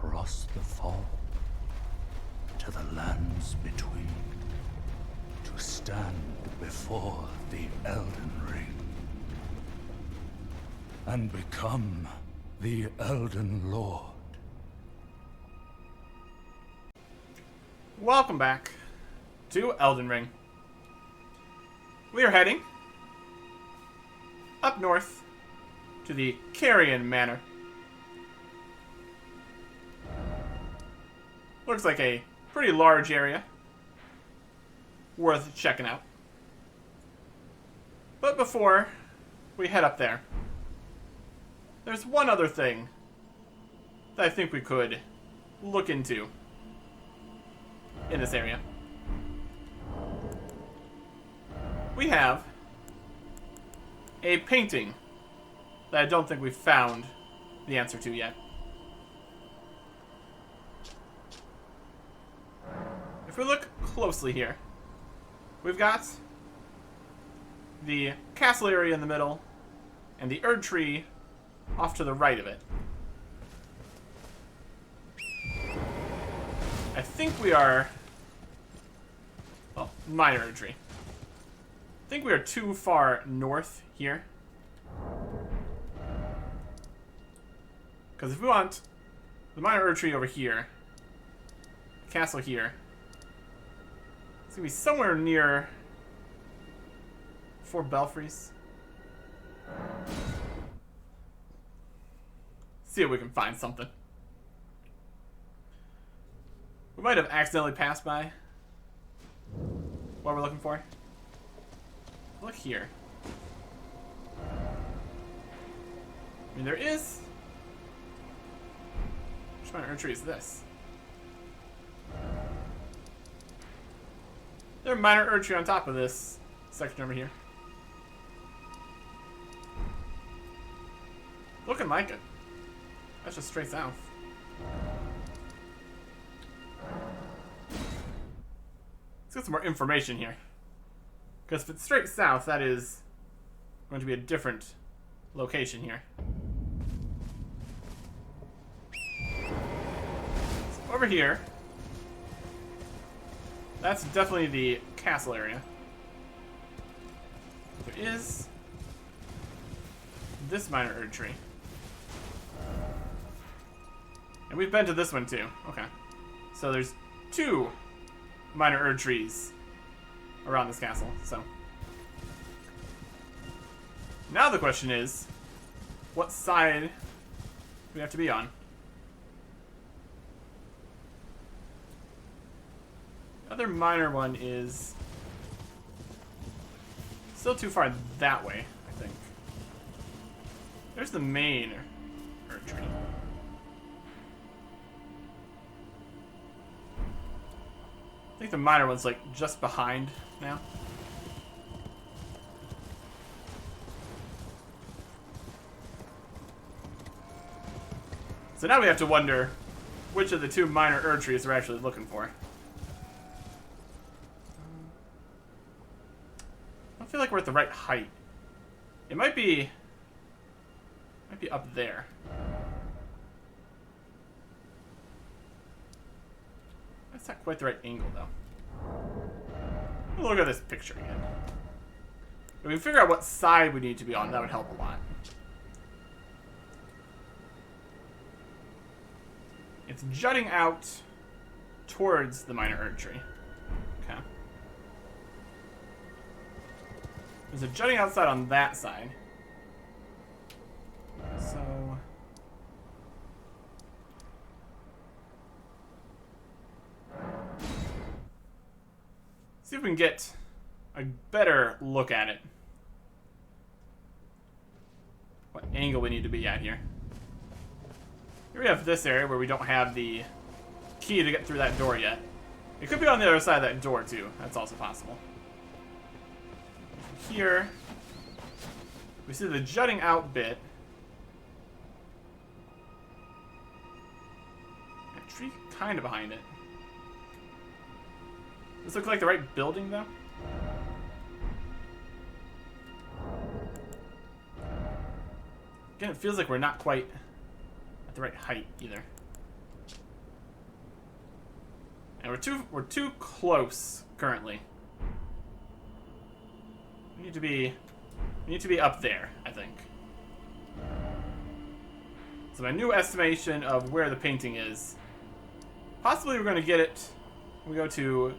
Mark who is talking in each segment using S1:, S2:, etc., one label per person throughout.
S1: across the fall to the lands between, to stand before the Elden Ring and become the Elden Lord.
S2: Welcome back to Elden Ring. We are heading up north to the Carrion Manor. Looks like a pretty large area, worth checking out. But before we head up there, there's one other thing that I think we could look into in this area. We have a painting that I don't think we've found the answer to yet. If we look closely here, we've got the castle area in the middle and the Erd tree off to the right of it. I think we are... well, Minor Erd tree. I think we are too far north here. Because if we want the Minor Erd tree over here, the castle here, it's going to be somewhere near 4 belfries. See if we can find something. We might have accidentally passed by what we're looking for. Look here. I mean, there is... which Minor Erd tree is this? There's a Minor Erd tree on top of this section over here. Looking like it. That's just straight south. Let's get some more information here. Because if it's straight south, that is going to be a different location here. So over here, that's definitely the castle area. There is this Minor Erd tree. And we've been to this one too. Okay. So there's 2 Minor Erd trees around this castle. So now the question is, what side do we have to be on? The other minor one is still too far that way, I think. There's the main Erd tree. I think the minor one's like just behind now. So now we have to wonder which of the 2 Minor Erd trees we're actually looking for. I don't feel like we're at the right height. It might be up there. That's not quite the right angle, though. Look at this picture again. If we can figure out what side we need to be on, that would help a lot. It's jutting out towards the Minor Erd tree. Okay. There's a jutting outside on that side. So... see if we can get a better look at it. What angle we need to be at here. Here we have this area where we don't have the key to get through that door yet. It could be on the other side of that door too. That's also possible. Here, we see the jutting out bit. That tree kind of behind it. Does this look like the right building, though? Again, it feels like we're not quite at the right height, either. And we're too close currently. We need to be up there, I think. So my new estimation of where the painting is. Possibly we're going to get it when we go to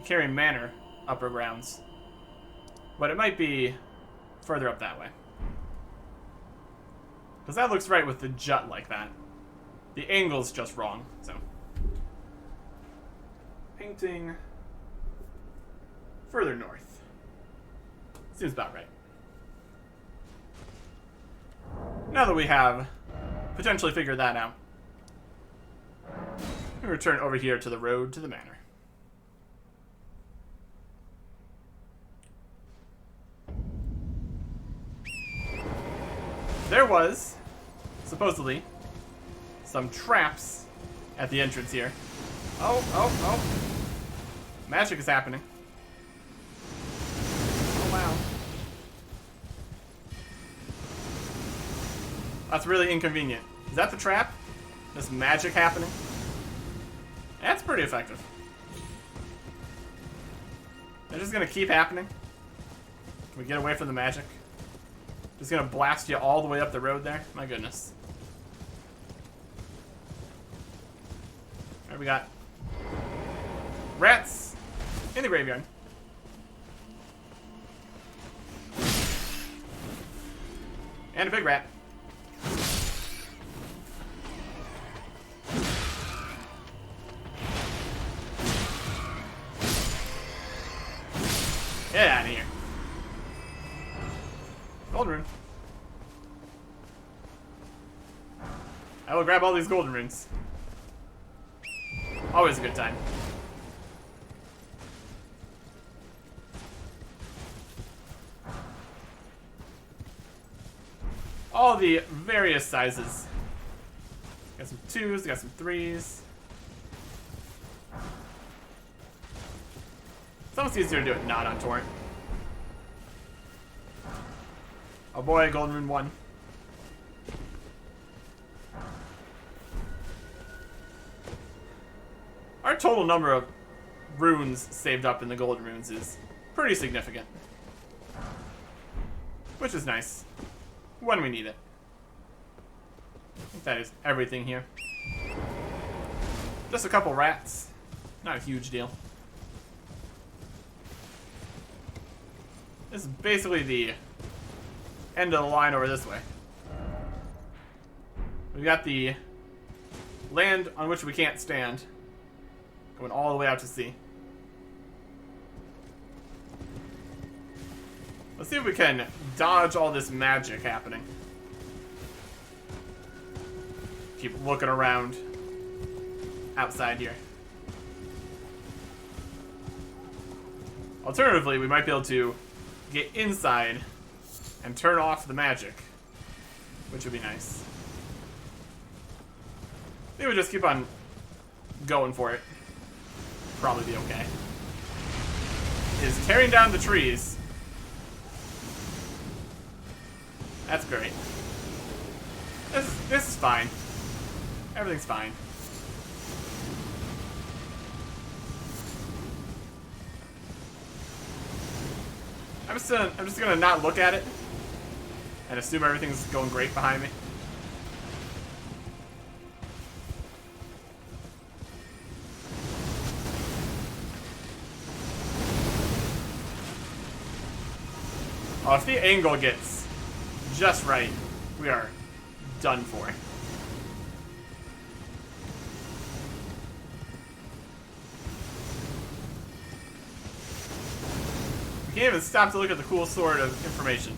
S2: Carry Manor upper grounds. But it might be further up that way. Because that looks right with the jut like that. The angle's just wrong, so. Painting further north. Seems about right. Now that we have potentially figured that out, we return over here to the road to the manor. There was, supposedly, some traps at the entrance here. Oh. Magic is happening. Oh, wow. That's really inconvenient. Is that the trap? This magic happening? That's pretty effective. They're just gonna keep happening? Can we get away from the magic? Just gonna blast you all the way up the road there? My goodness. Alright, we got rats in the graveyard. And a big rat. Get out of here. Golden rune. I will grab all these golden runes. Always a good time. All the various sizes. Got some 2s, got some 3s. It's almost easier to do it not on torrent. Oh boy, golden rune 1. Our total number of runes saved up in the golden runes is pretty significant. Which is nice. When we need it. I think that is everything here. Just a couple rats. Not a huge deal. This is basically the end of the line over this way. We've got the land on which we can't stand. Going all the way out to sea. Let's see if we can dodge all this magic happening. Keep looking around outside here. Alternatively, we might be able to get inside and turn off the magic, which would be nice. I think we just keep on going for it. Probably be okay. Is tearing down the trees. That's great. This is fine. Everything's fine. I'm just gonna not look at it and assume everything's going great behind me. Oh, if the angle gets just right, we are done for. We can't even stop to look at the cool sword of information.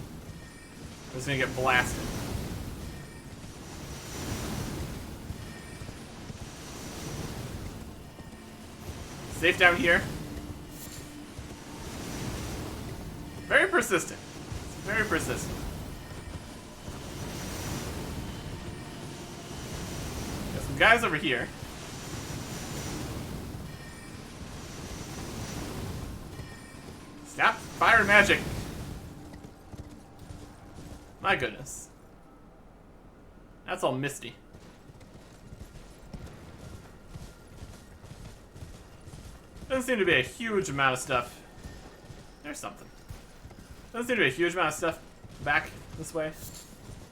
S2: We're just gonna get blasted. Safe down here. Very persistent. Very persistent. Got some guys over here. Stop fire magic. My goodness. That's all misty. Doesn't seem to be a huge amount of stuff. There's something. Doesn't seem to be a huge amount of stuff back this way.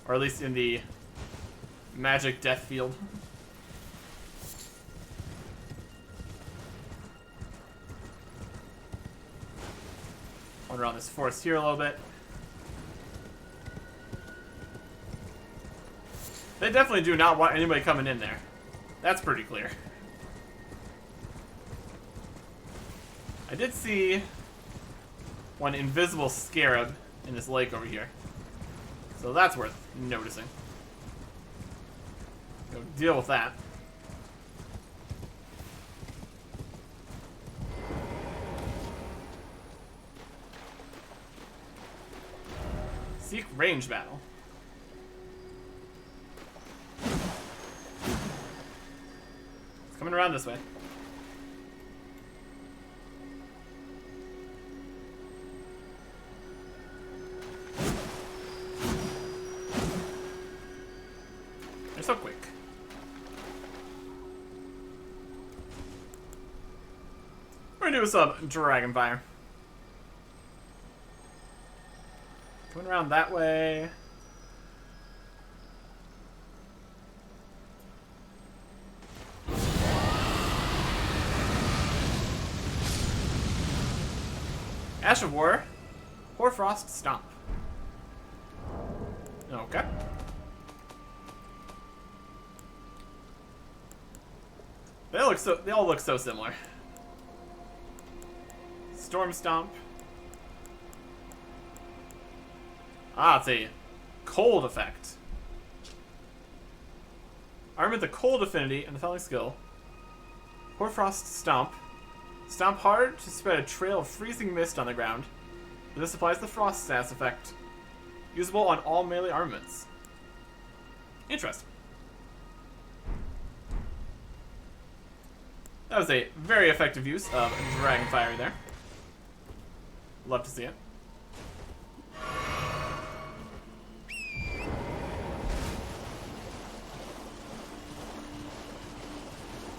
S2: Or at least in the magic death field. Wander around this forest here a little bit. They definitely do not want anybody coming in there. That's pretty clear. I did see one invisible scarab in this lake over here. So that's worth noticing. Go deal with that. Seek range battle. It's coming around this way. They're so quick. We're gonna do some dragon fire. Going around that way. Ash of War. Hoarfrost Stomp. Okay. They all look so similar. Storm Stomp. Ah, it's a cold effect. Arm with the cold affinity and the following skill. Hoarfrost Stomp. Stomp hard to spread a trail of freezing mist on the ground. This applies the frost status effect. Usable on all melee armaments. Interesting. That was a very effective use of Dragon Fire there. Love to see it.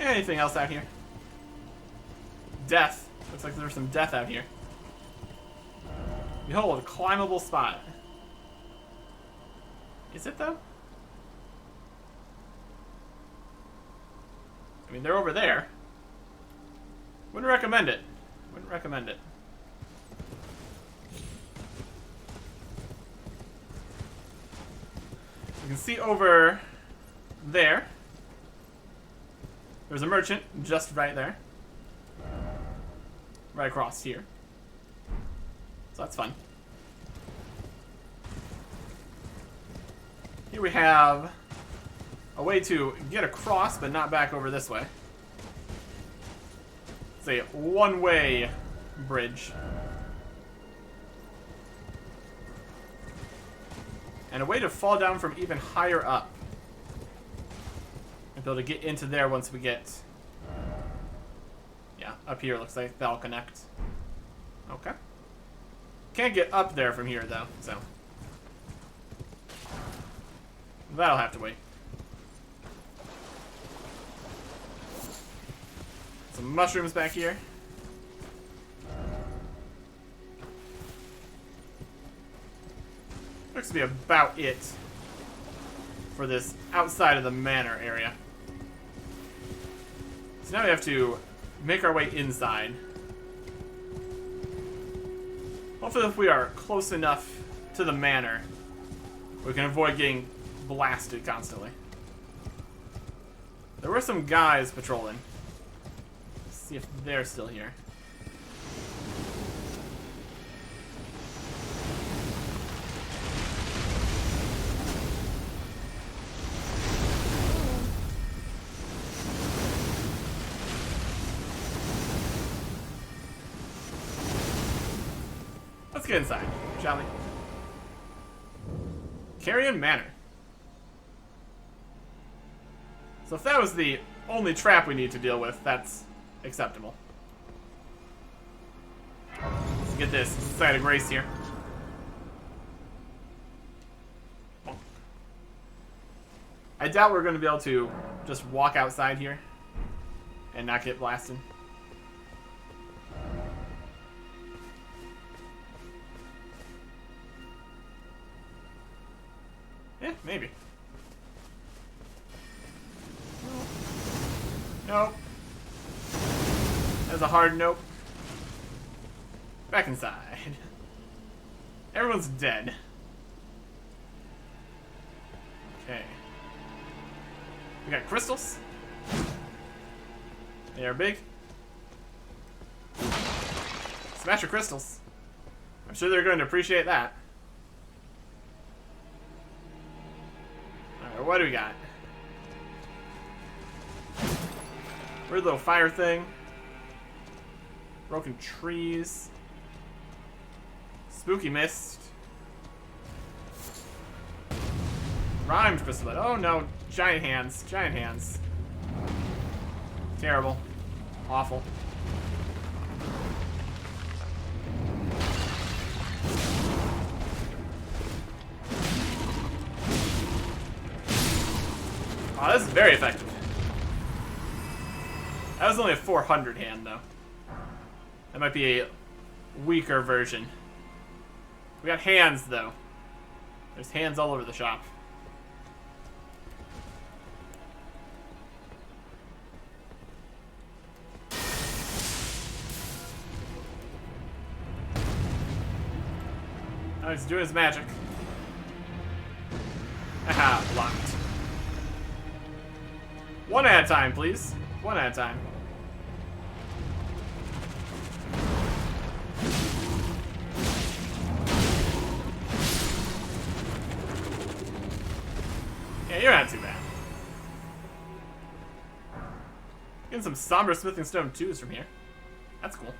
S2: Anything else out here? Death. Looks like there's some death out here. Behold, a climbable spot. Is it though? I mean, they're over there. Wouldn't recommend it. Wouldn't recommend it. You can see over there. There's a merchant just right there. Right across here. So that's fun. Here we have a way to get across, but not back over this way. It's a one-way bridge. And a way to fall down from even higher up. And be able to get into there once we get... Yeah, up here looks like that'll connect. Okay. Can't get up there from here, though, so... That'll have to wait. Some mushrooms back here. Looks to be about it for this outside of the manor area. So now we have to make our way inside. Hopefully if we are close enough to the manor, we can avoid getting blasted constantly. There were some guys patrolling. Let's see if they're still here. Let's get inside, shall we? Carrion Manor. So if that was the only trap we need to deal with, that's acceptable. Let's get this site of grace here. I doubt we're going to be able to just walk outside here and not get blasted. Eh, maybe. Nope. That's a hard nope. Back inside. Everyone's dead. Okay. We got crystals. They are big. Smash your crystals. I'm sure they're going to appreciate that. Alright, what do we got? Weird little fire thing. Broken trees. Spooky mist. Rhymed crystal. Oh no, giant hands. Giant hands. Terrible. Awful. Oh, this is very effective. That was only a 400 hand, though. That might be a weaker version. We got hands, though. There's hands all over the shop. Oh, he's doing his magic. Aha, blocked. One at a time, please. One at a time. Yeah, you're not too bad. Getting some somber smithing stone 2s from here. That's cool.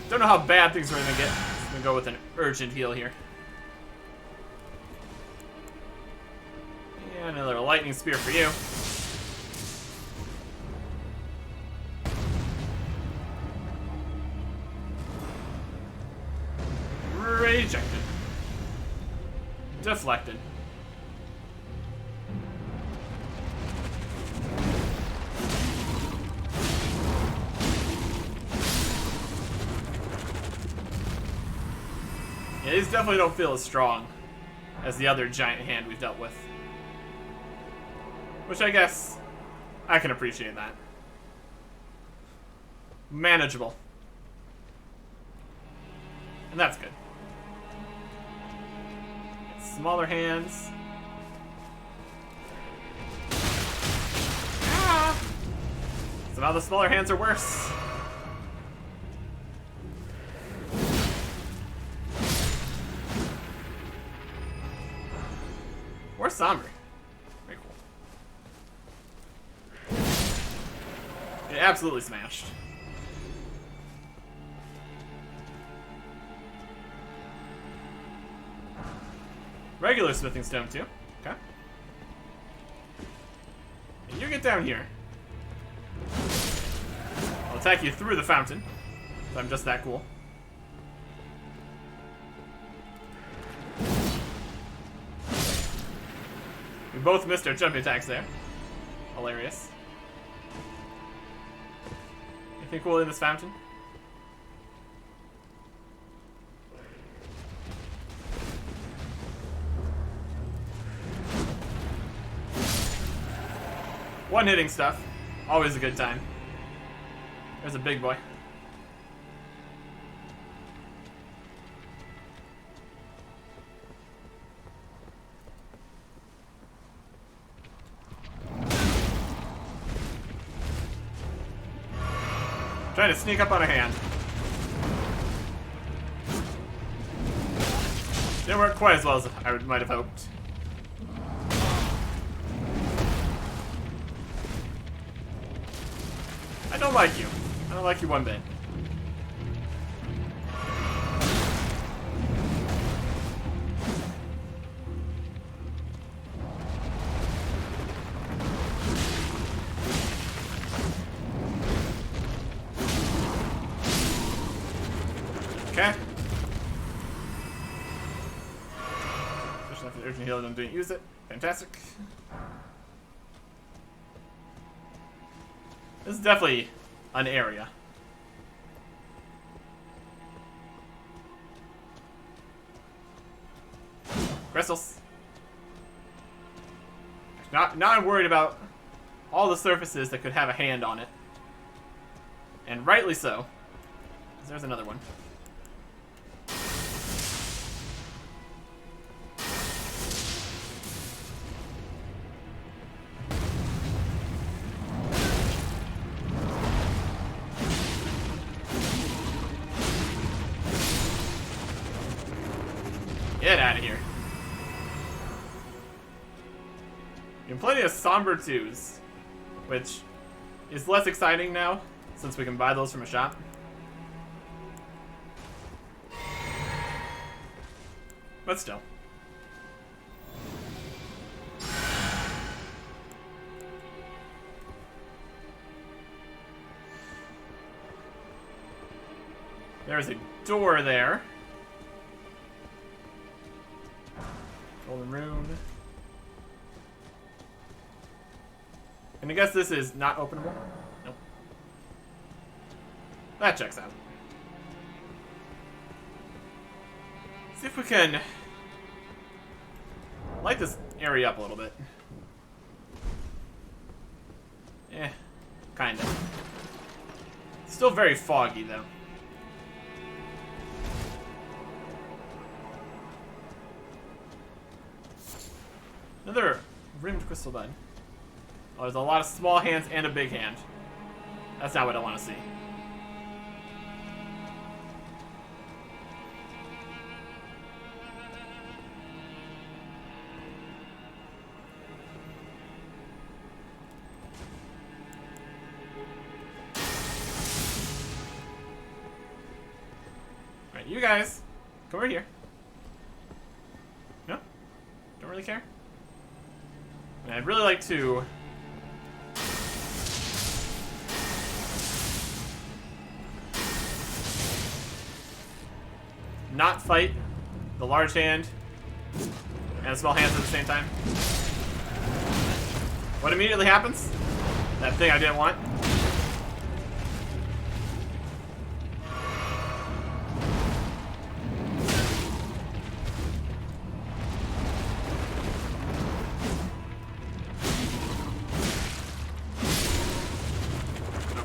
S2: Don't know how bad things are gonna get. I'm gonna go with an urgent heal here. Yeah, another lightning spear for you. Rejected. Deflected. Yeah, these definitely don't feel as strong as the other giant hand we've dealt with. Which I guess I can appreciate that. Manageable. And that's good. Smaller hands. Ah! Somehow the smaller hands are worse. Or somber. Very cool. It absolutely smashed. Regular smithing stone too. Okay. And you get down here. I'll attack you through the fountain. If I'm just that cool. We both missed our jumping attacks there. Hilarious. Anything cool in this fountain? One-hitting stuff. Always a good time. There's a big boy. Trying to sneak up on a hand. Didn't work quite as well as I might have hoped. I don't like you. I don't like you one bit. Okay. Just after the urgent heal, I didn't use it. Fantastic. This is definitely an area. Crystals. Now I'm worried about all the surfaces that could have a hand on it. And rightly so. There's another one. Get out of here. You have plenty of somber 2s, which is less exciting now, since we can buy those from a shop. But still. There's a door there. Golden rune. And I guess this is not openable? Nope. That checks out. See if we can light this area up a little bit. Kinda. Still very foggy, though. Another rimmed crystal bud. Oh, there's a lot of small hands and a big hand. That's not what I want to see. Alright, you guys, come over here. No? Don't really care? And I'd really like to not fight the large hand and the small hands at the same time. What immediately happens? That thing I didn't want.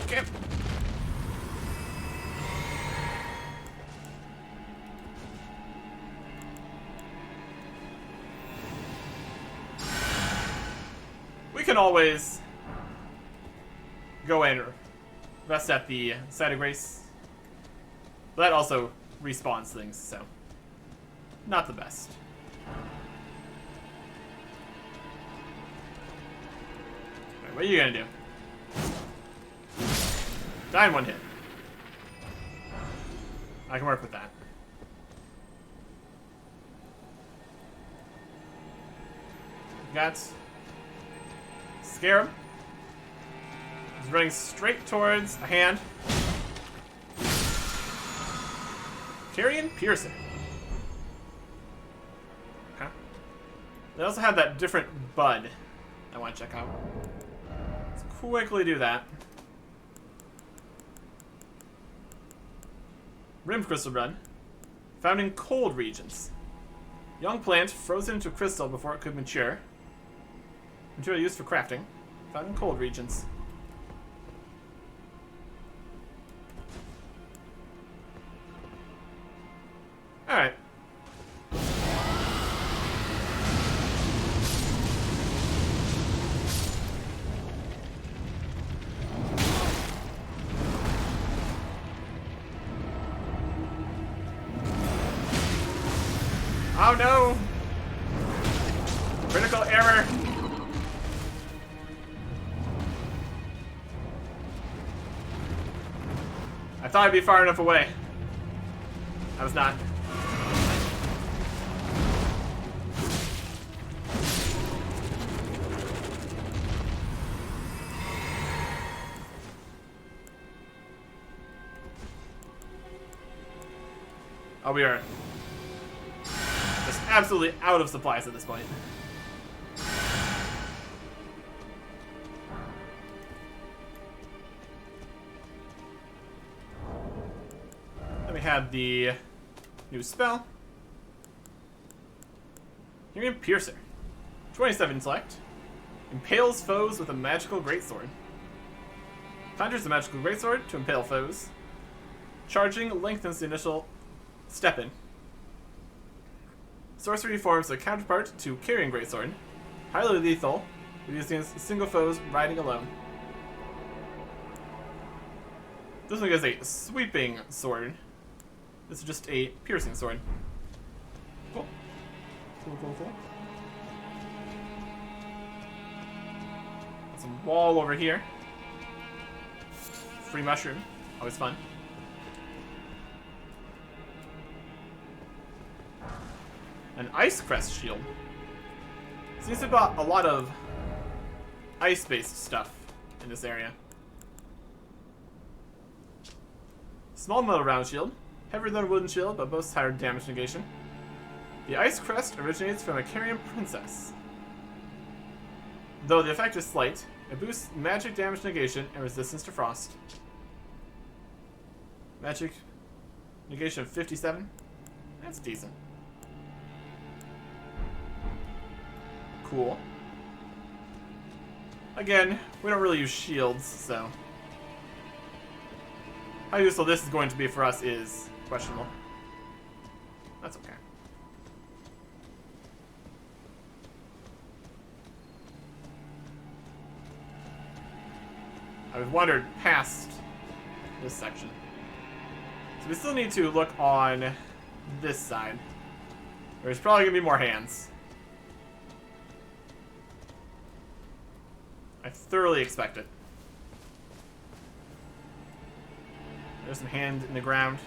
S2: Okay. We can always go in or rest at the site of grace. But that also respawns things, so not the best. Right, what are you gonna do? Die in one hit. I can work with that. Got Scarab. He's running straight towards a hand. Tyrion Pearson. Okay. They also have that different bud I want to check out. Let's quickly do that. Rimmed crystal bud. Found in cold regions. Young plant frozen into crystal before it could mature. Material used for crafting. Found in cold regions. Alright. Oh no! Critical error! I thought I'd be far enough away. I was not. Oh, we are just absolutely out of supplies at this point. Then we have the new spell. Hearing Piercer. 27 intellect. Impales foes with a magical greatsword. Conjures a magical greatsword to impale foes. Charging lengthens the initial step in. Sorcery forms a counterpart to carrying greatsword. Highly lethal, used against single foes riding alone. This one is a sweeping sword. This is just a piercing sword. Cool. Cool. Some wall over here. Free mushroom. Always fun. An ice crest shield. Seems to be a lot of ice-based stuff in this area. Small metal round shield. Heavier than a wooden shield, but boasts higher damage negation. The ice crest originates from a Carian princess. Though the effect is slight, it boosts magic damage negation and resistance to frost. Magic negation of 57? That's decent. Cool. Again, we don't really use shields, so how useful this is going to be for us is questionable. That's okay. I've wandered past this section. So we still need to look on this side. There's probably going to be more hands. I thoroughly expect it. There's some hand in the ground.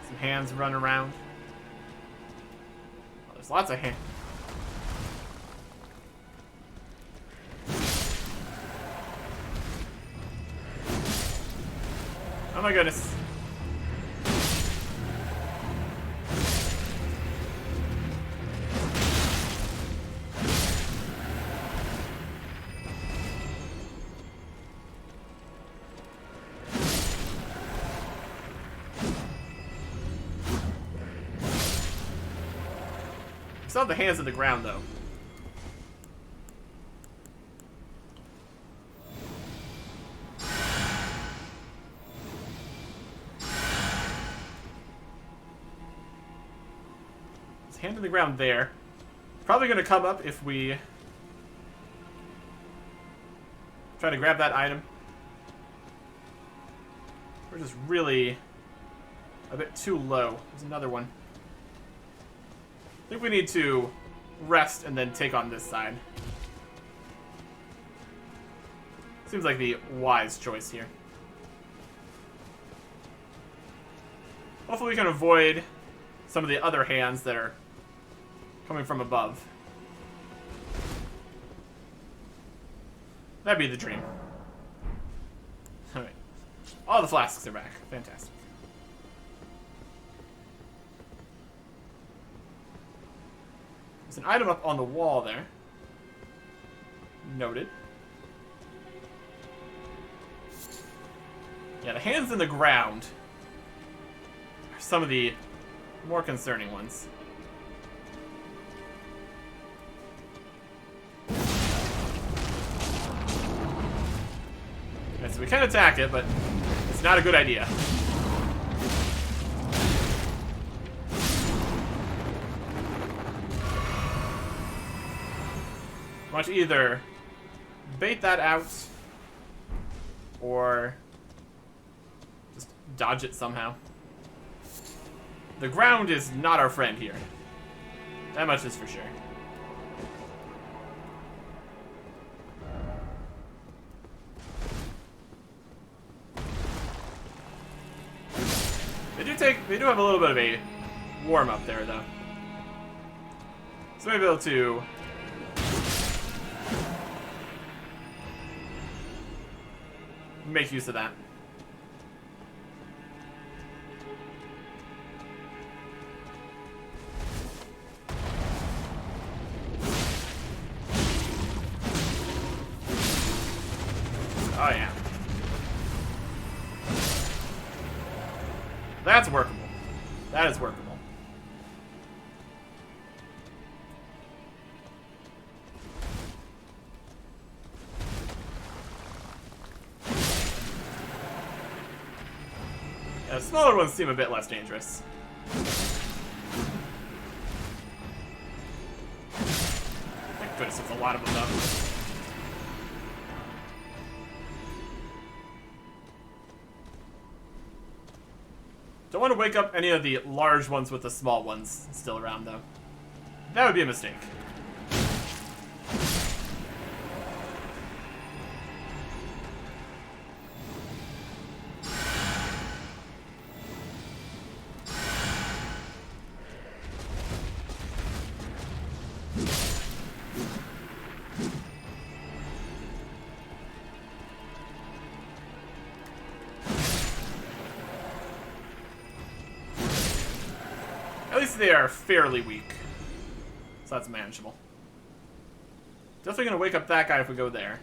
S2: Some hands running around. Oh, there's lots of hands. Oh my goodness. Still have the hands in the ground, though. His hand in the ground there. Probably going to come up if we try to grab that item. We're just really a bit too low. There's another one. I think we need to rest and then take on this side. Seems like the wise choice here. Hopefully we can avoid some of the other hands that are coming from above. That'd be the dream. Alright. All the flasks are back. Fantastic. There's an item up on the wall there. Noted. Yeah, the hands in the ground are some of the more concerning ones. Okay, so we can attack it, but it's not a good idea. I want to either bait that out or just dodge it somehow. The ground is not our friend here. That much is for sure. They do have a little bit of a warm up there though. So maybe able to make use of that. Oh yeah. That's workable. That is workable. The smaller ones seem a bit less dangerous. Thank goodness there's a lot of them though. Don't want to wake up any of the large ones with the small ones still around though. That would be a mistake. At least they are fairly weak. So that's manageable. Definitely gonna wake up that guy if we go there.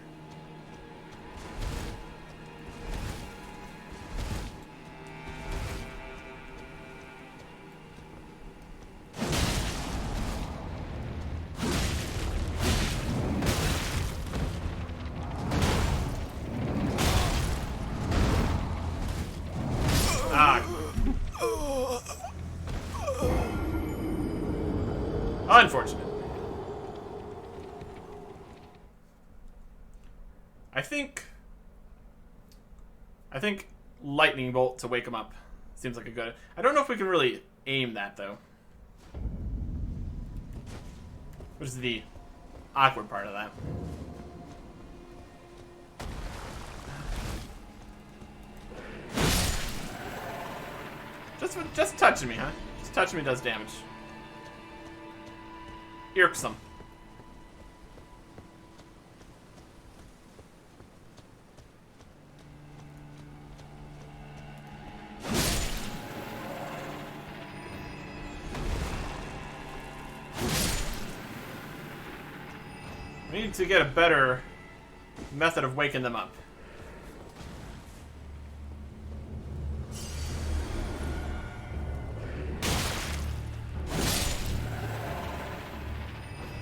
S2: Unfortunate. I think lightning bolt to wake him up seems like a good. I don't know if we can really aim that though, which is the awkward part of that. Just touching me, huh? Just touching me does damage. Irksome. We need to get a better method of waking them up.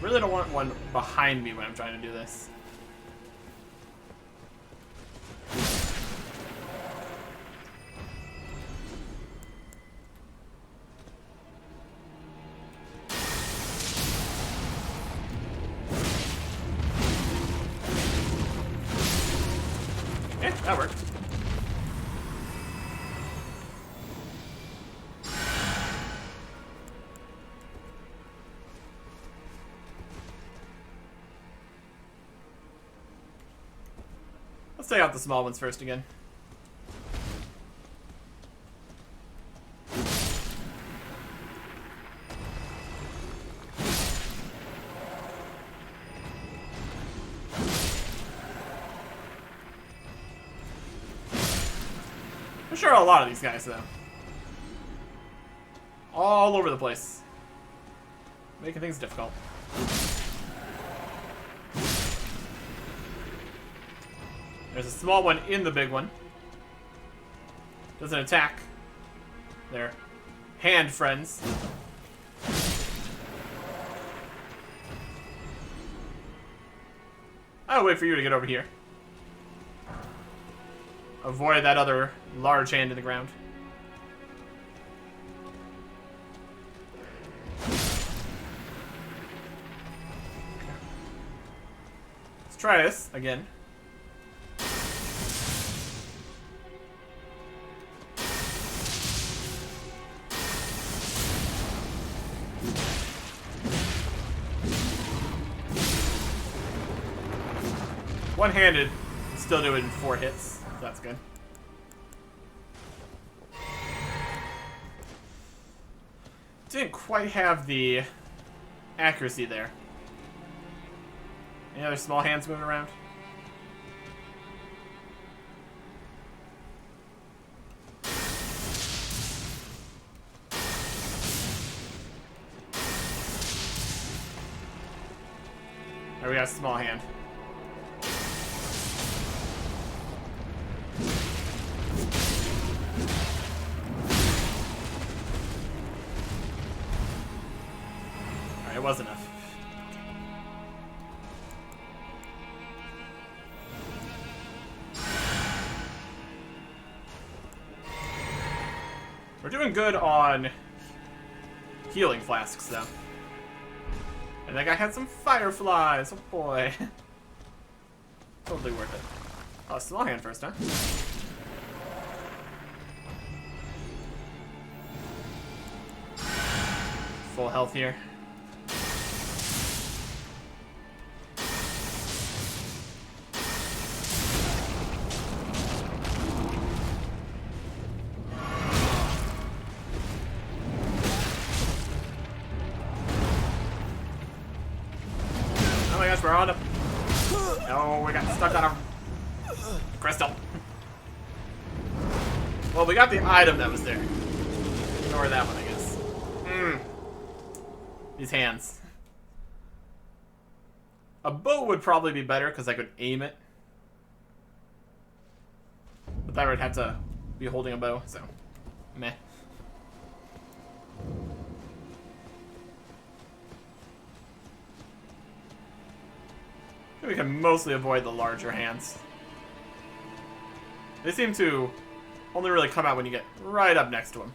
S2: Really don't want one behind me when I'm trying to do this. Okay, that worked. Let's take out the small ones first again. I'm sure a lot of these guys, though. All over the place. Making things difficult. There's a small one in the big one. Doesn't attack. They're hand friends. I'll wait for you to get over here. Avoid that other large hand in the ground. Let's try this again. One-handed, still do it in 4 hits. That's good. Didn't quite have the accuracy there. Any other small hands moving around? Alright, we got a small hand. It was enough. We're doing good on healing flasks, though. And that guy had some fireflies. Oh, boy. Totally worth it. Oh, small hand first, huh? Full health here. Oh my gosh, we're on up. No, we got stuck on a crystal. Well, we got the item that was there. Ignore that one, I guess. These hands. A bow would probably be better because I could aim it. But that would have to be holding a bow, so meh. We can mostly avoid the larger hands. They seem to only really come out when you get right up next to them.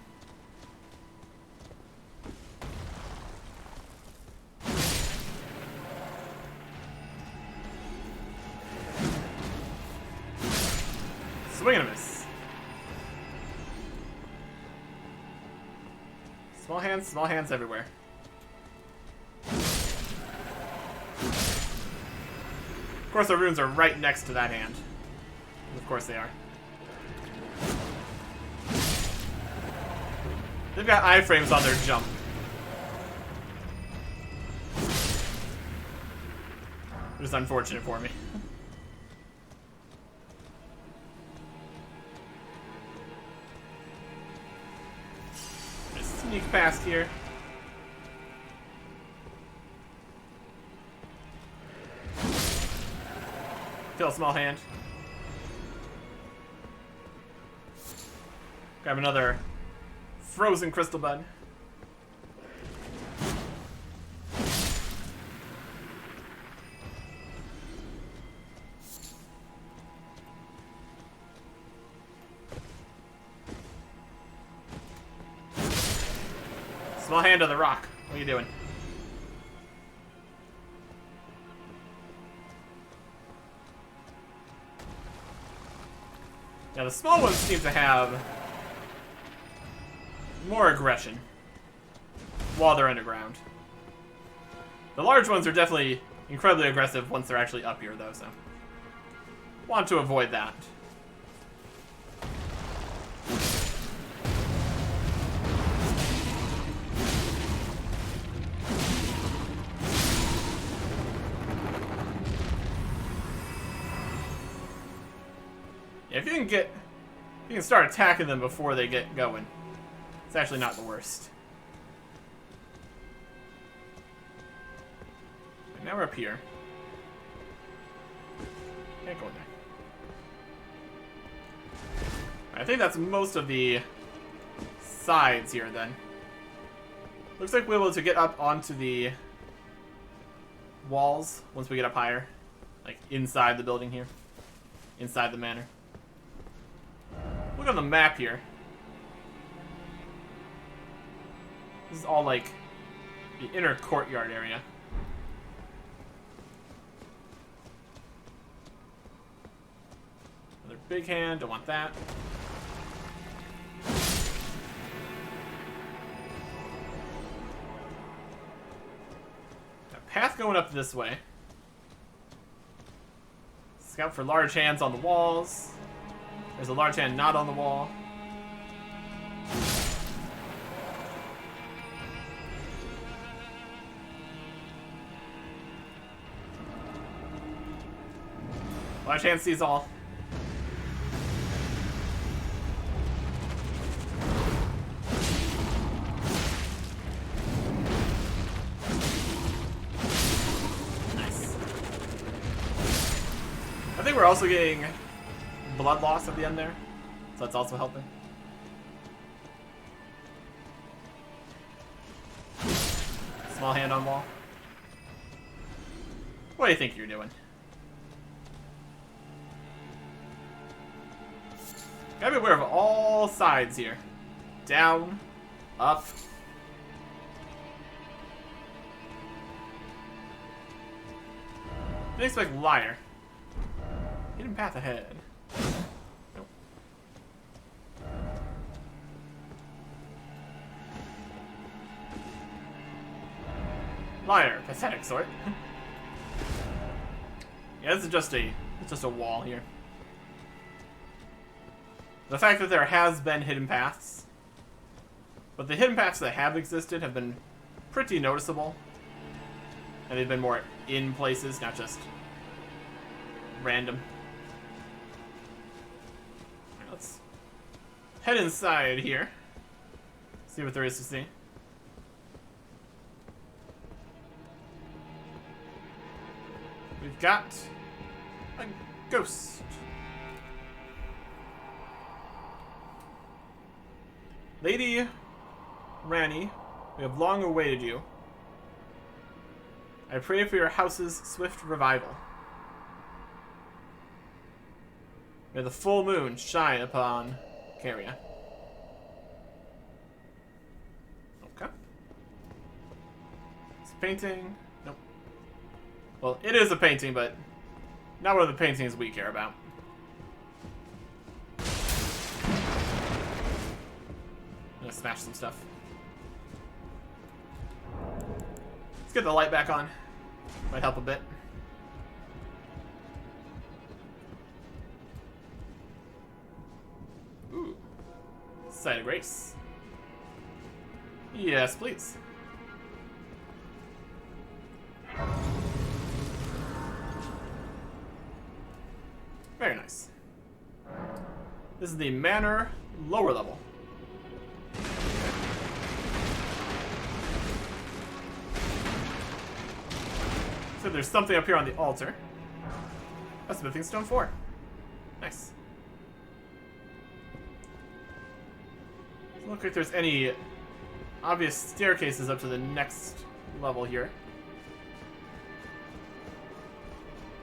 S2: Swing and a miss. Small hands everywhere. Of course, the runes are right next to that hand. Of course they are. They've got iframes on their jump. Which is unfortunate for me. Just sneak past here. Kill a small hand. Grab another frozen crystal bud. Small hand on the rock. What are you doing? Now the small ones seem to have more aggression while they're underground. The large ones are definitely incredibly aggressive once they're actually up here, though, so want to avoid that. Yeah, if you can start attacking them before they get going. It's actually not the worst. And now we're up here. Can't go in there. I think that's most of the sides here, then. Looks like we're able to get up onto the walls once we get up higher. Like, inside the building here. Inside the manor. Look on the map here. This is all like the inner courtyard area. Another big hand, don't want that. A path going up this way. Scout for large hands on the walls. There's a large hand not on the wall. Large hand sees all. Nice. I think we're also getting blood loss at the end there, so that's also helping. Small hand on wall. What do you think you're doing? Gotta be aware of all sides here. Down. Up. Didn't expect liar. Hidden path ahead. Nope. Liar. Pathetic sort. Yeah, this is just a wall here. The fact that there has been hidden paths, but the hidden paths that have existed have been pretty noticeable, and they've been more in places, not just random. Alright, let's head inside here, see what there is to see. We've got a ghost. Lady Rani, we have long awaited you. I pray for your house's swift revival. May the full moon shine upon Caria. Okay. It's a painting. Nope. Well, it is a painting, but not one of the paintings we care about. I'm gonna smash some stuff. Let's get the light back on. Might help a bit. Ooh. Site of Grace. Yes, please. Very nice. This is the Manor lower level. So there's something up here on the altar. That's Smithing Stone 4. Nice. Doesn't look like there's any obvious staircases up to the next level here.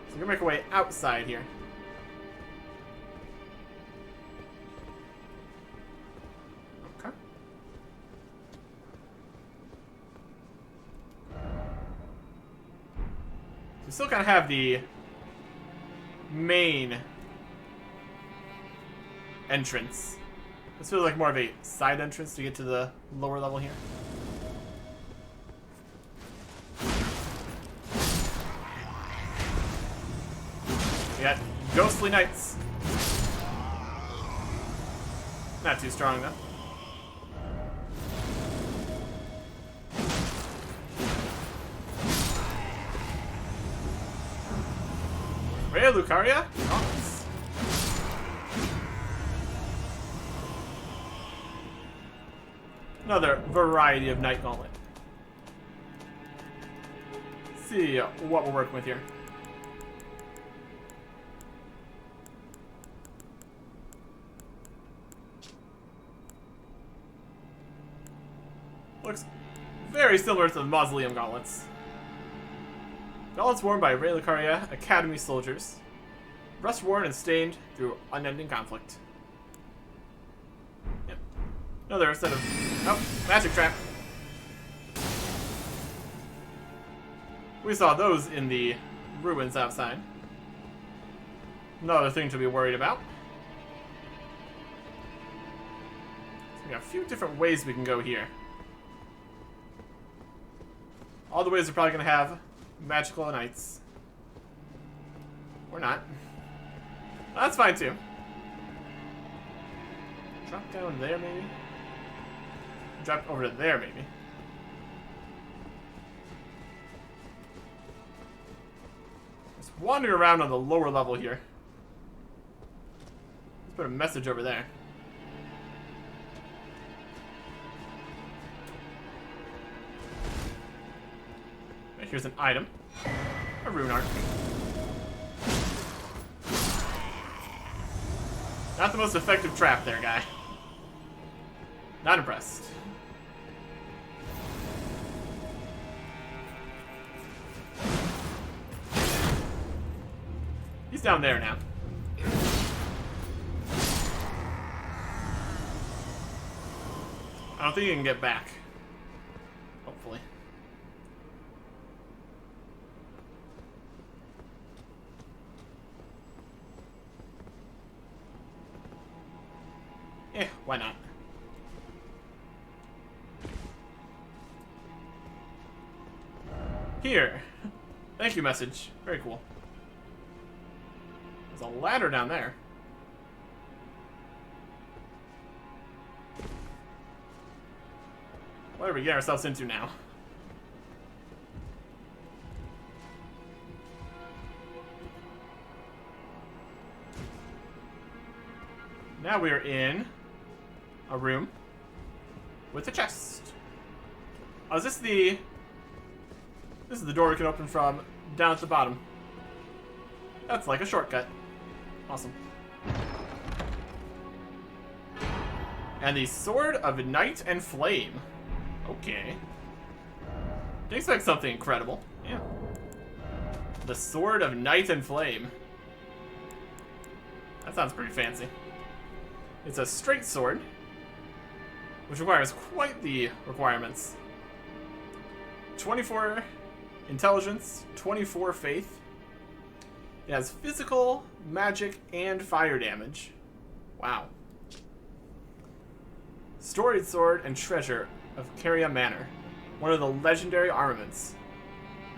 S2: So we're gonna make our way outside here. Okay. We still kind of have the main entrance. This feels like more of a side entrance to get to the lower level here. We got ghostly knights. Not too strong though. Rhea Lucaria? Nice. Another variety of Knight Gauntlet. Let's see what we're working with here. Looks very similar to the Mausoleum Gauntlets. Gauntlets worn by Rhea Lucaria Academy soldiers. Rust worn and stained through unending conflict. Yep. Another set of... Oh, magic trap. We saw those in the ruins outside. Another thing to be worried about. So we got a few different ways we can go here. All the ways are probably going to have magical knights. Or not. That's fine too. Drop down there maybe? Drop over to there maybe. Just wandering around on the lower level here. Let's put a message over there. Here's an item. A rune arc. Not the most effective trap there, guy. Not impressed. He's down there now. don't think you can get back. Hopefully. Why not? Here. Thank you message. Very cool. There's a ladder down there. What are we getting ourselves into now? Now we are in a room with a chest. Oh, is this the... This is the door we can open from down at the bottom. That's like a shortcut. Awesome. And the Sword of Night and Flame. Okay. Didn't expect something incredible. Yeah. The Sword of Night and Flame. That sounds pretty fancy. It's a straight sword, which requires quite the requirements. 24 intelligence, 24 faith. It has physical, magic, and fire damage. Wow. Storied sword and treasure of Caria Manor, one of the legendary armaments.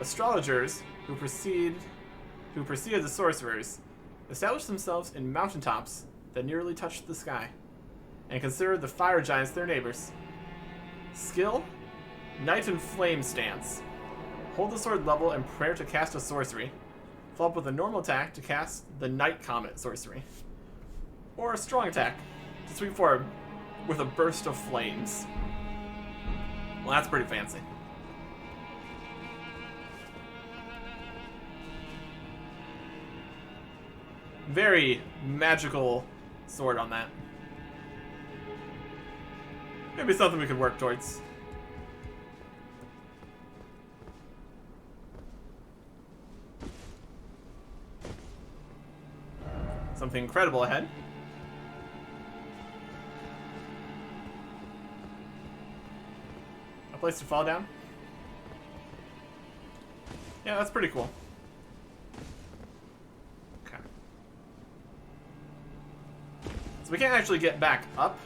S2: Astrologers who preceded the sorcerers established themselves in mountaintops that nearly touched the sky, and considered the fire giants their neighbors. Skill, Night and Flame stance. Hold the sword level and prayer to cast a sorcery. Follow up with a normal attack to cast the Night Comet sorcery. Or a strong attack to sweep forward with a burst of flames. Well, that's pretty fancy. Very magical sword on that. Maybe something we could work towards. Something incredible ahead. A place to fall down? Yeah, that's pretty cool. Okay. So we can't actually get back up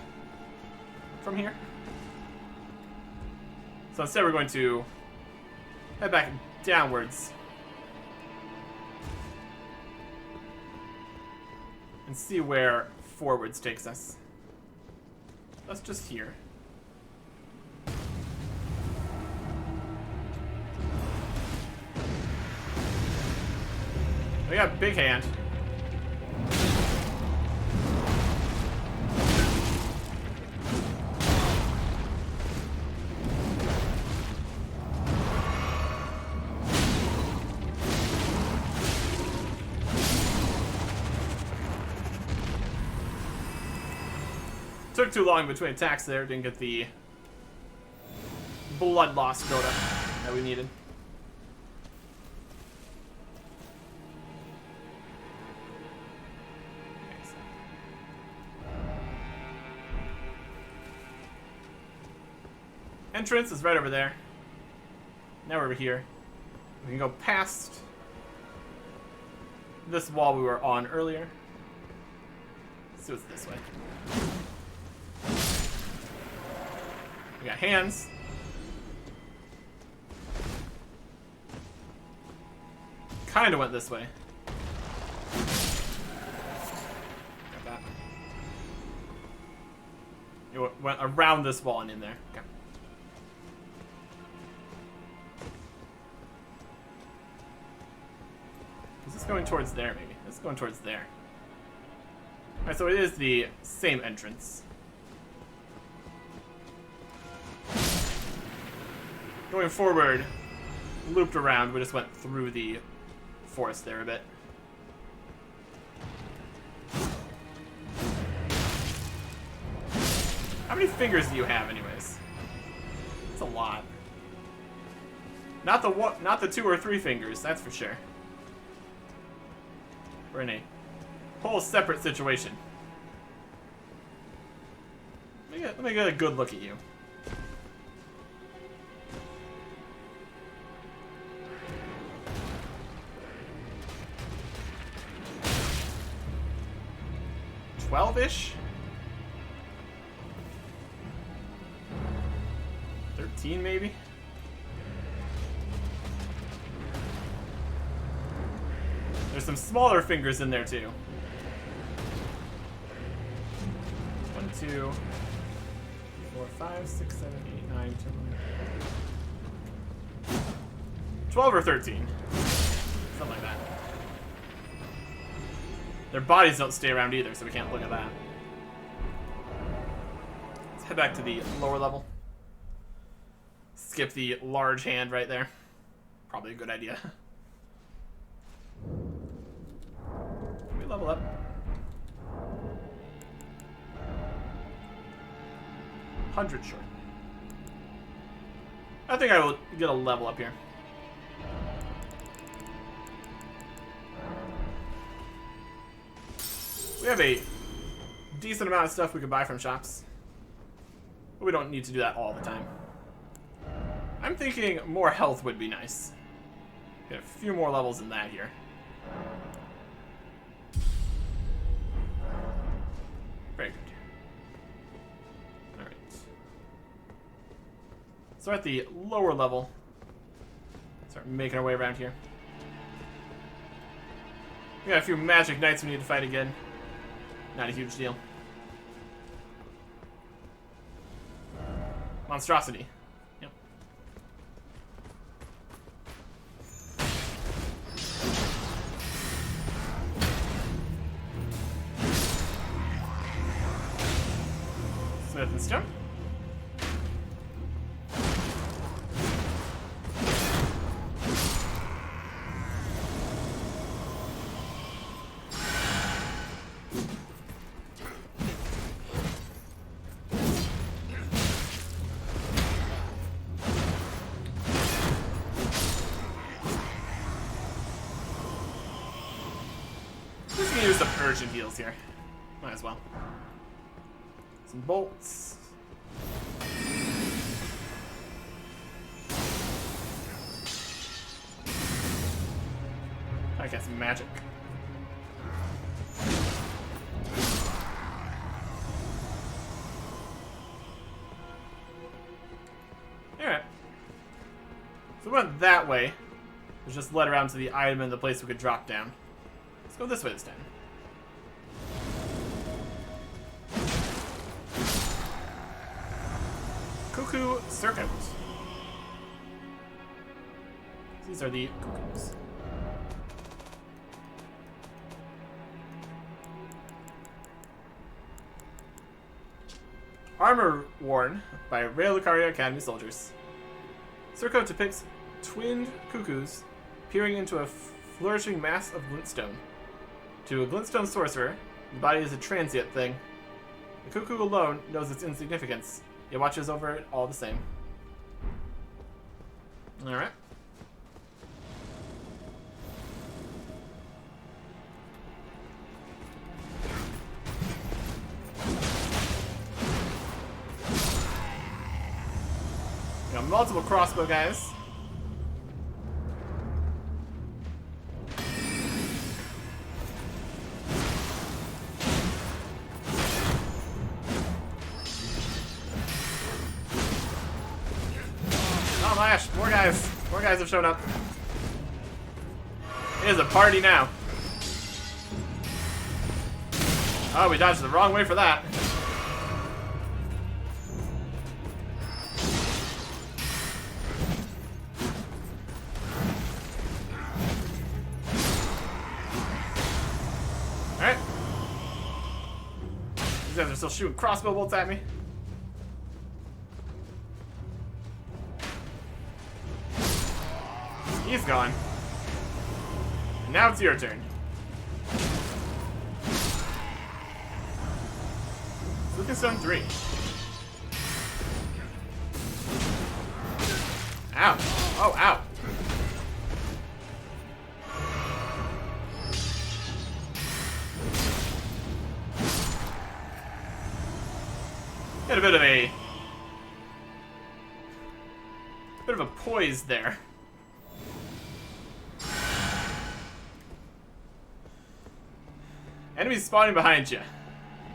S2: from here. So instead we're going to head back downwards. And see where forwards takes us. That's just here. We got Big Hand. Took too long between attacks there, didn't get the blood loss buildup that we needed. Entrance is right over there. Now we're over here. We can go past this wall we were on earlier. Let's see what's this way. We got hands. Kinda went this way. Got that. It went around this wall and in there. Okay. Is this going towards there, maybe? This is going towards there. Alright, so it is the same entrance. Going forward, looped around, we just went through the forest there a bit. How many fingers do you have, anyways? It's a lot. Not the 2 or 3 fingers, that's for sure. We're in a whole separate situation. Let me get a good look at you. 12-ish? 13 maybe? There's some smaller fingers in there too. 1, 2, 4, 5, 6, 7, 8, 9, 10, 12 or 13. Something like that. Their bodies don't stay around either, so we can't look at that. Let's head back to the lower level. Skip the large hand right there. Probably a good idea. Can we level up? $100 short. I think I will get a level up here. We have a decent amount of stuff we can buy from shops, but we don't need to do that all the time. I'm thinking more health would be nice. Get a few more levels than that here. Very good. Alright. So at the lower level, start making our way around here. We got a few magic knights we need to fight again. Not a huge deal. Monstrosity. Yep. Smith and Stone. Some urgent heals here. Might as well. Some bolts. I guess magic. Alright. So we went that way. It just led around to the item and the place we could drop down. Let's go this way this time. Cuckoo Circuit. These are the cuckoos. Armor worn by Rail Lucaria Academy soldiers. Circo depicts twinned cuckoos peering into a flourishing mass of glintstone. To a glintstone sorcerer, the body is a transient thing. The cuckoo alone knows its insignificance. It watches over it all the same. Alright. We got multiple crossbow guys. More guys have shown up. It is a party now. Oh, we dodged the wrong way for that. Alright. These guys are still shooting crossbow bolts at me. He's gone. And now it's your turn. Lucasstone 3. Ow. Oh, ow. Got a bit of a poise there. Enemies spawning behind you.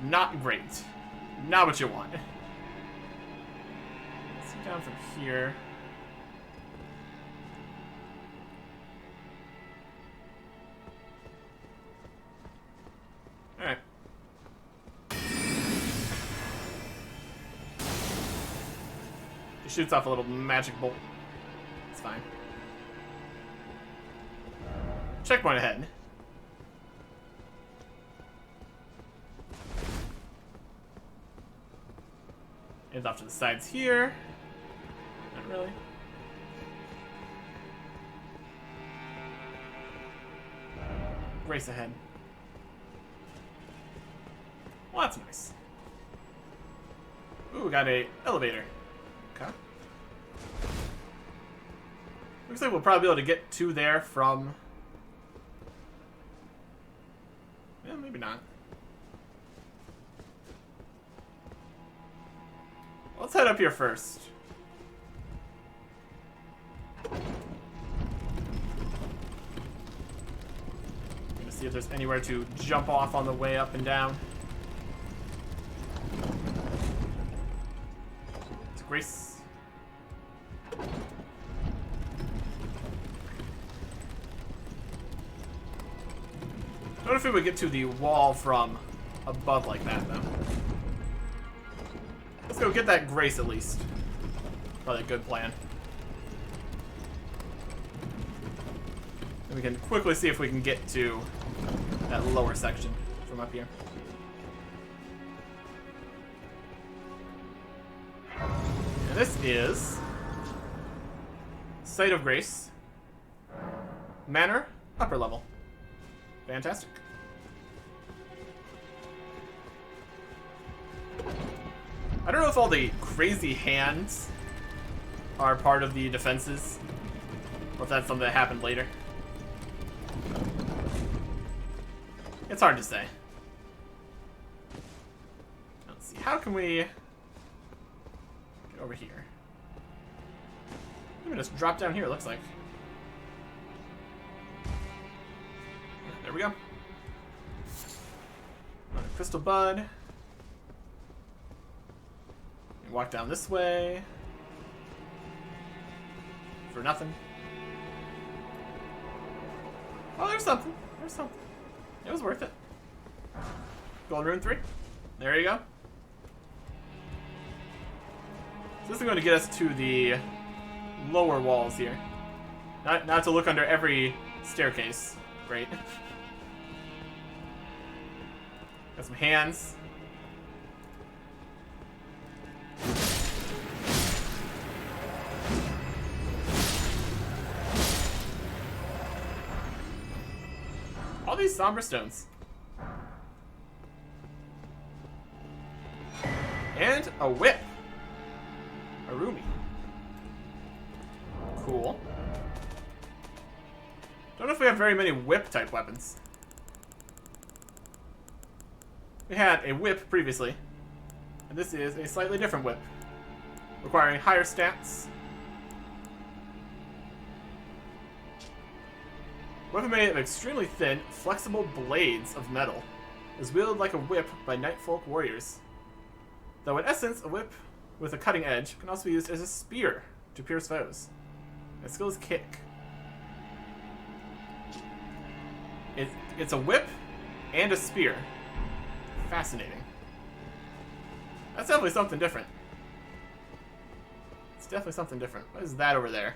S2: Not great. Not what you want. Let's see down from here. Alright. He shoots off a little magic bolt. It's fine. Checkpoint ahead. It's off to the sides here. Not really. Race ahead. Well, that's nice. Ooh, we got a elevator. Okay. Looks like we'll probably be able to get to there from... Yeah, maybe not. Let's head up here first. Gonna see if there's anywhere to jump off on the way up and down. It's Grace. I wonder if we would get to the wall from above like that, though. Let's go get that Grace at least. Probably a good plan. And we can quickly see if we can get to that lower section from up here. And this is Site of Grace. Manor, upper level. Fantastic. I don't know if all the crazy hands are part of the defenses, or if that's something that happened later. It's hard to say. Let's see, how can we get over here? We can just drop down here, it looks like. There we go. Another crystal bud. Walk down this way. For nothing. Oh, there's something. There's something. It was worth it. Gold rune 3. There you go. So this is going to get us to the lower walls here. Not to look under every staircase. Great. Got some hands. All these somber stones. And a whip. A Rumi. Cool. Don't know if we have very many whip type weapons. We had a whip previously. And this is a slightly different whip. Requiring higher stats. Weapon made of extremely thin, flexible blades of metal. Is wielded like a whip by Nightfolk warriors. Though in essence, a whip with a cutting edge can also be used as a spear to pierce foes. Its skill is kick. It's a whip and a spear. Fascinating. That's definitely something different. It's definitely something different. What is that over there?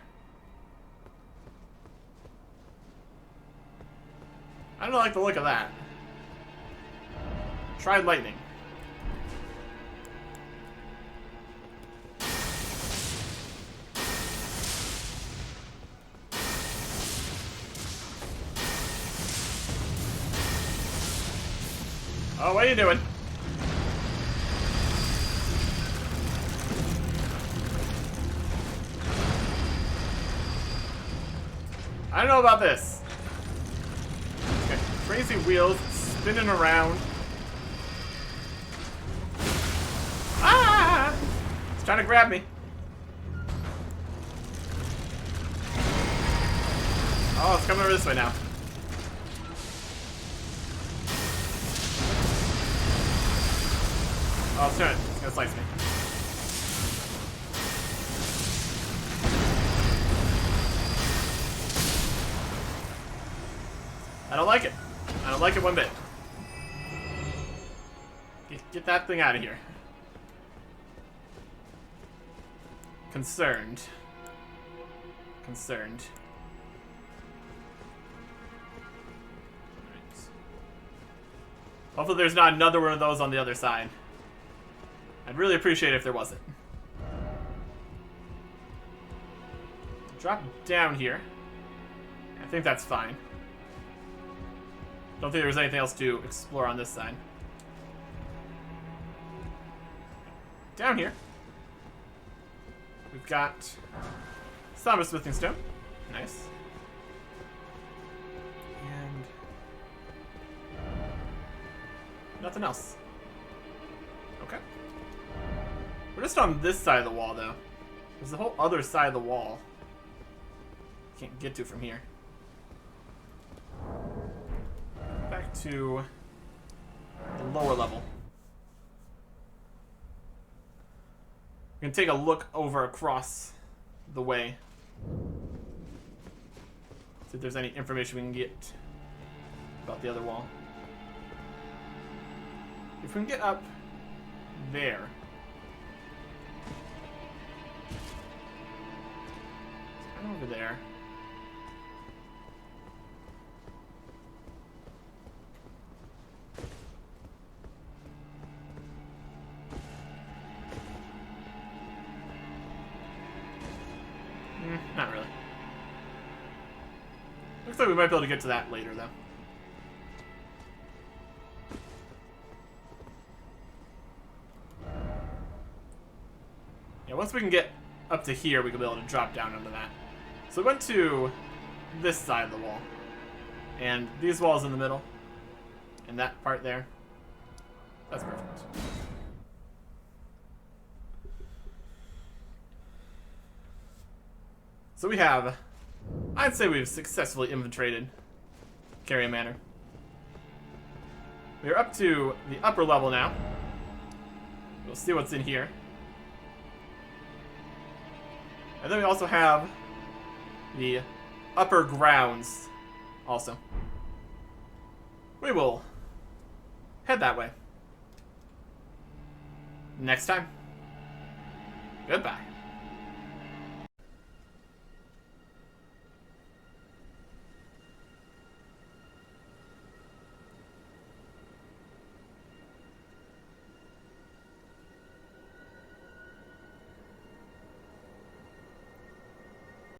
S2: I don't like the look of that. Try lightning. Oh, what are you doing? I don't know about this. Okay, crazy wheels spinning around. Ah! It's trying to grab me. Oh, it's coming over this way now. Oh, it's gonna slice me. I don't like it. I don't like it one bit. Get that thing out of here. Concerned. Concerned. Right. Hopefully there's not another one of those on the other side. I'd really appreciate it if there wasn't. Drop down here. I think that's fine. Don't think there's anything else to explore on this side. Down here, we've got some smithing stone. Nice. And nothing else. Okay. We're just on this side of the wall, though. There's the whole other side of the wall. Can't get to from here. Back to the lower level. We can take a look over across the way. See if there's any information we can get about the other wall. If we can get up there. Over there. Not really. Looks like we might be able to get to that later, though. Yeah, once we can get up to here, we can be able to drop down under that. So we went to this side of the wall. And these walls in the middle. And that part there. That's perfect. So we have, I'd say we've successfully infiltrated Carrion Manor. We're up to the upper level now. We'll see what's in here. And then we also have the upper grounds also. We will head that way. Next time. Goodbye.